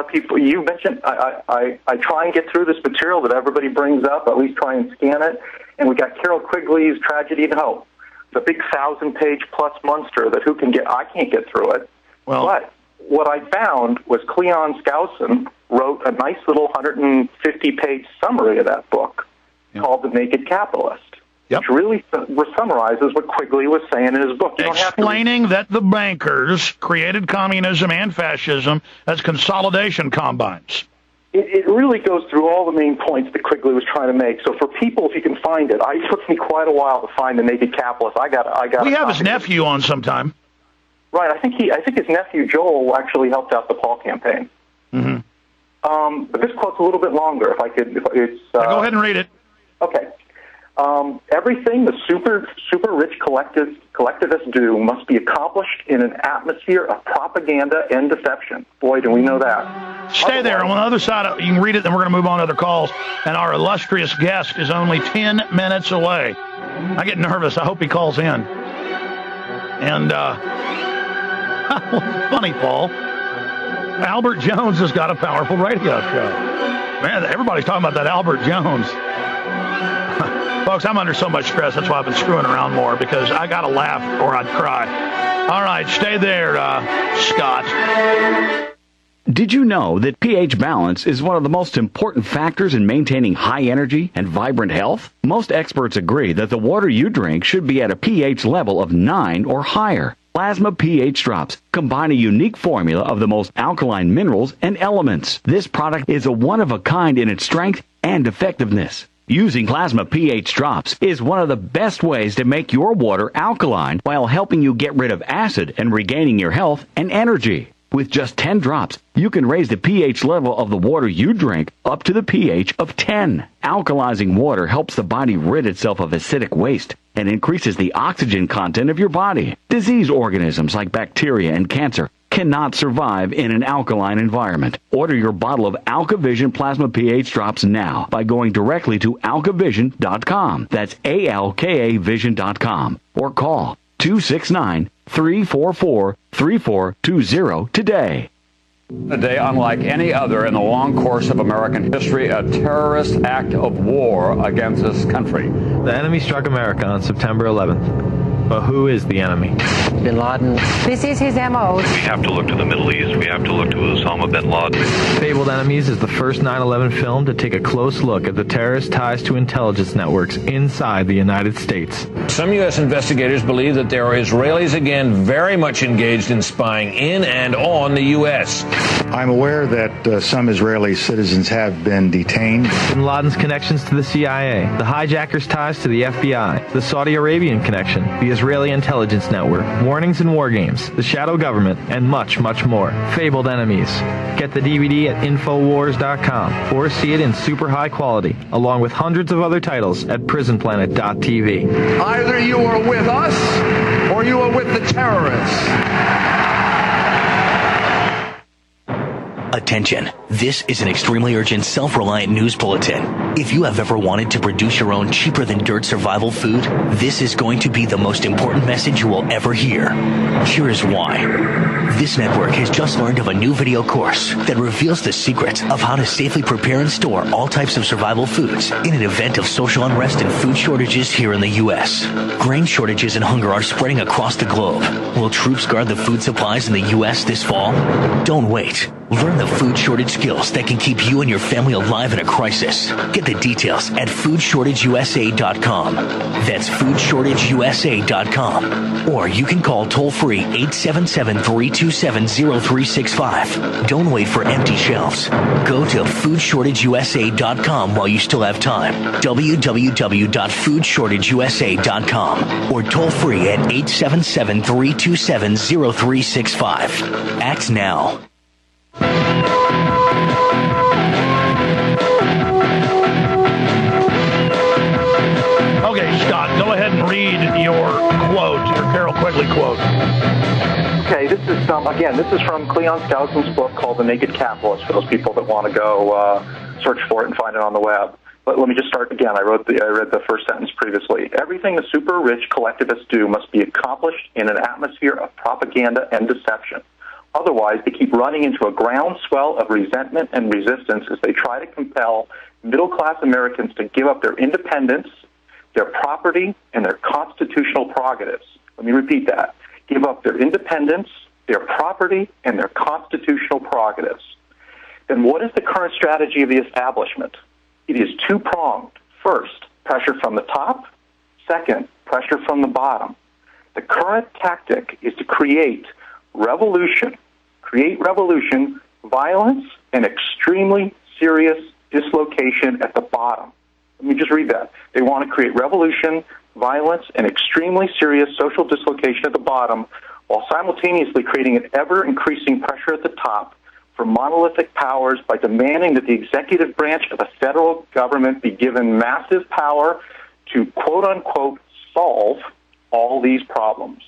of people, you mentioned, I try and get through this material that everybody brings up, at least try and scan it. And we got Carol Quigley's Tragedy and Hope, the big 1,000-page-plus monster that I can't get through it. Well, but what I found was Cleon Skousen wrote a nice little 150-page summary of that book called The Naked Capitalist. Which really summarizes what Quigley was saying in his book. Explaining that the bankers created communism and fascism as consolidation combines. It really goes through all the main points that Quigley was trying to make. So for people, if you can find it, it took me quite a while to find The Naked Capitalist. I got. We have his nephew on sometime. Right. I think his nephew Joel actually helped out the Paul campaign. Mm-hmm. But this quote's a little bit longer. If I could, go ahead and read it. Okay. Everything the super rich collectivists do must be accomplished in an atmosphere of propaganda and deception. Boy, do we know that. Stay there. On the other side, you can read it, then we're going to move on to other calls. And our illustrious guest is only 10 minutes away. I get nervous. I hope he calls in. And, funny, Paul. Albert Jones has got a powerful radio show. Man, everybody's talking about that Albert Jones. Folks, I'm under so much stress. That's why I've been screwing around more, because I got to laugh or I'd cry. All right, stay there, Scott. Did you know that pH balance is one of the most important factors in maintaining high energy and vibrant health? Most experts agree that the water you drink should be at a pH level of 9 or higher. Plasma pH drops combine a unique formula of the most alkaline minerals and elements. This product is a one-of-a-kind in its strength and effectiveness. Using Plasma pH drops is one of the best ways to make your water alkaline while helping you get rid of acid and regaining your health and energy. With just 10 drops, you can raise the pH level of the water you drink up to the pH of 10. Alkalizing water helps the body rid itself of acidic waste and increases the oxygen content of your body. Disease organisms like bacteria and cancer cannot survive in an alkaline environment. Order your bottle of AlkaVision Plasma pH drops now by going directly to alkavision.com. That's ALKAvision.com. Or call 269-344-3420 today. A day unlike any other in the long course of American history, a terrorist act of war against this country. The enemy struck America on September 11th. But who is the enemy? Bin Laden. This is his M.O. We have to look to the Middle East. We have to look to Osama bin Laden. Fabled Enemies is the first 9/11 film to take a close look at the terrorist ties to intelligence networks inside the United States. Some U.S. investigators believe that there are Israelis again very much engaged in spying in and on the U.S. I'm aware that some Israeli citizens have been detained. Bin Laden's connections to the CIA, the hijackers' ties to the FBI, the Saudi Arabian connection, the Israeli intelligence network, warnings and war games, the shadow government, and much, much more. Fabled Enemies. Get the DVD at Infowars.com or see it in super high quality, along with hundreds of other titles at PrisonPlanet.tv. Either you are with us or you are with the terrorists. Attention, this is an extremely urgent self-reliant news bulletin. If you have ever wanted to produce your own cheaper-than-dirt survival food, this is going to be the most important message you will ever hear. Here is why. This network has just learned of a new video course that reveals the secrets of how to safely prepare and store all types of survival foods in an event of social unrest and food shortages here in the U.S. Grain shortages and hunger are spreading across the globe. Will troops guard the food supplies in the U.S. this fall? Don't wait. Learn the food shortage skills that can keep you and your family alive in a crisis. Get the details at foodshortageusa.com. That's foodshortageusa.com. Or you can call toll-free 877-327-0365. Don't wait for empty shelves. Go to foodshortageusa.com while you still have time. www.foodshortageusa.com. Or toll-free at 877-327-0365. Act now. Okay, Scott, go ahead and read your quote, your Carol Quigley quote. Okay, this is from Cleon Skousen's book called The Naked Capitalist, for those people that want to go search for it and find it on the web. But let me just start again. I read the first sentence previously. Everything the super-rich collectivists do must be accomplished in an atmosphere of propaganda and deception. Otherwise, they keep running into a groundswell of resentment and resistance as they try to compel middle-class Americans to give up their independence, their property, and their constitutional prerogatives. Let me repeat that. Give up their independence, their property, and their constitutional prerogatives. Then what is the current strategy of the establishment? It is two-pronged. First, pressure from the top. Second, pressure from the bottom. The current tactic is to create revolution, violence, and extremely serious dislocation at the bottom. Let me just read that. They want to create revolution, violence, and extremely serious social dislocation at the bottom, while simultaneously creating an ever-increasing pressure at the top for monolithic powers by demanding that the executive branch of the federal government be given massive power to, quote-unquote, solve all these problems.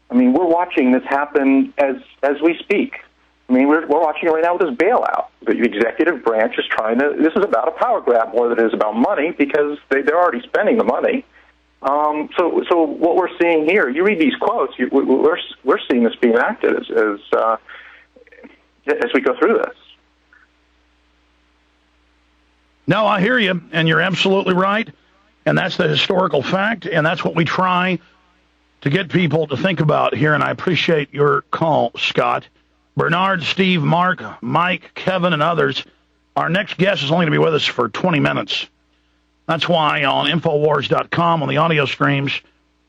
I mean, we're watching this happen as we speak. I mean, we're watching it right now with this bailout. The executive branch is trying to, this is about a power grab more than it is about money because they're already spending the money. So what we're seeing here, you read these quotes, we're seeing this being enacted as we go through this. No, I hear you, and you're absolutely right, and that's the historical fact, and that's what we try to get people to think about here, and I appreciate your call, Scott. Bernard, Steve, Mark, Mike, Kevin, and others, our next guest is only going to be with us for 20 minutes. That's why on Infowars.com, on the audio streams,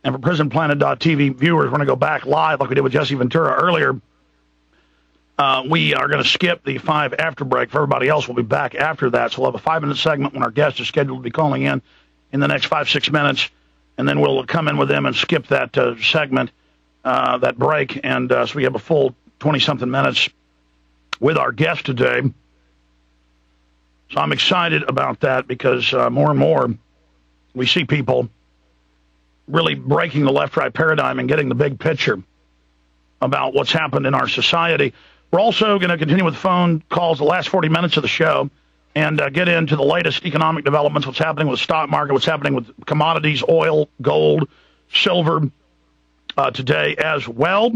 and for PrisonPlanet.tv viewers, we're going to go back live like we did with Jesse Ventura earlier. We are going to skip the 5 after break. For everybody else, we'll be back after that. So we'll have a 5-minute segment when our guest is scheduled to be calling in the next 5-6 minutes. And then we'll come in with them and skip that segment, that break. And so we have a full 20-something minutes with our guest today. So I'm excited about that because more and more we see people really breaking the left-right paradigm and getting the big picture about what's happened in our society. We're also going to continue with phone calls the last 40 minutes of the show and get into the latest economic developments, what's happening with the stock market, what's happening with commodities, oil, gold, silver today as well.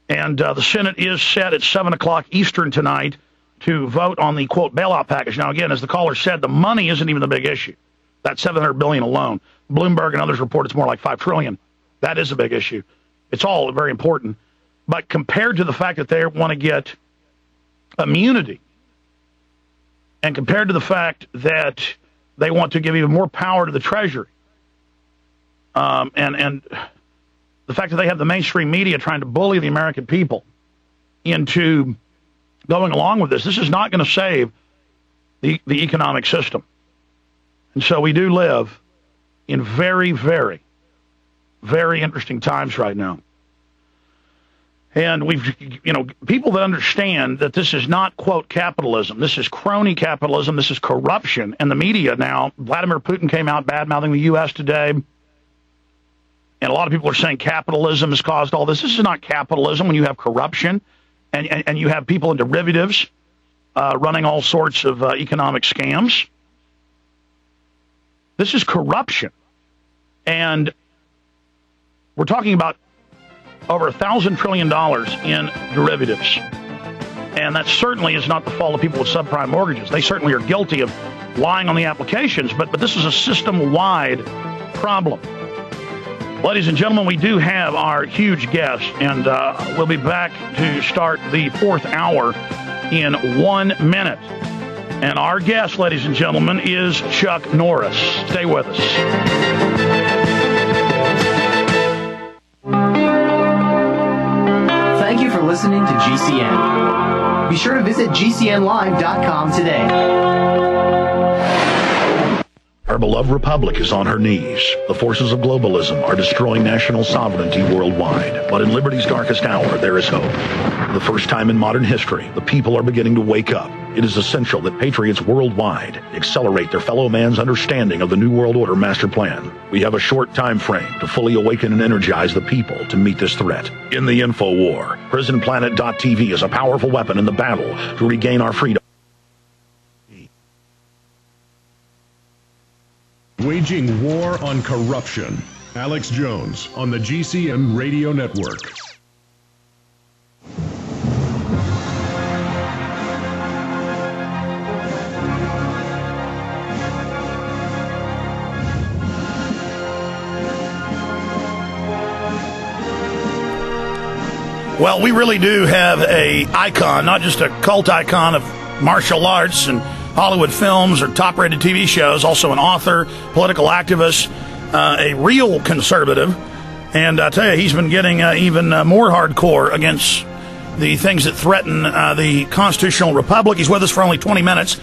And the Senate is set at 7 o'clock Eastern tonight to vote on the, quote, bailout package. Now, again, as the caller said, the money isn't even the big issue. That's $700 billion alone. Bloomberg and others report it's more like $5 trillion. That is a big issue. It's all very important. But compared to the fact that they want to get immunity, and compared to the fact that they want to give even more power to the Treasury, and the fact that they have the mainstream media trying to bully the American people into going along with this is not going to save the economic system. And so we do live in very, very, very interesting times right now. And we've, people that understand that this is not, quote, capitalism. This is crony capitalism. This is corruption. And the media now, Vladimir Putin came out bad-mouthing the U.S. today. And a lot of people are saying capitalism has caused all this. This is not capitalism when you have corruption and you have people in derivatives running all sorts of economic scams. This is corruption. And we're talking about over $1,000 trillion in derivatives. And that certainly is not the fault of people with subprime mortgages. They certainly are guilty of lying on the applications, but this is a system-wide problem. Ladies and gentlemen, we do have our huge guest, and we'll be back to start the 4th hour in 1 minute. And our guest, ladies and gentlemen, is Chuck Norris. Stay with us. Thank you for listening to GCN. Be sure to visit GCNlive.com today. Our beloved republic is on her knees. The forces of globalism are destroying national sovereignty worldwide. But in liberty's darkest hour, there is hope. For the first time in modern history, the people are beginning to wake up. It is essential that patriots worldwide accelerate their fellow man's understanding of the New World Order master plan. We have a short time frame to fully awaken and energize the people to meet this threat. In the info war, PrisonPlanet.tv is a powerful weapon in the battle to regain our freedom. Waging war on corruption. Alex Jones on the GCN Radio Network. Well, we really do have a icon, not just a cult icon of martial arts and Hollywood films or top-rated TV shows, also an author, political activist, a real conservative. And I tell you, he's been getting even more hardcore against the things that threaten the constitutional republic. He's with us for only 20 minutes.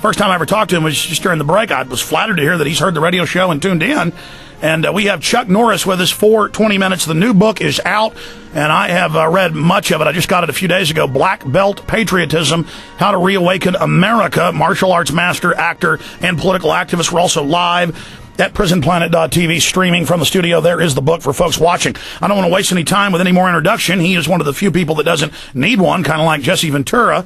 First time I ever talked to him was just during the break. I was flattered to hear that he's heard the radio show and tuned in. And we have Chuck Norris with us for 20 minutes. The new book is out, and I have read much of it. I just got it a few days ago. Black Belt Patriotism, How to Reawaken America. Martial arts master, actor, and political activist. We're also live at prisonplanet.tv, streaming from the studio. There is the book for folks watching. I don't want to waste any time with any more introduction. He is one of the few people that doesn't need one, kind of like Jesse Ventura.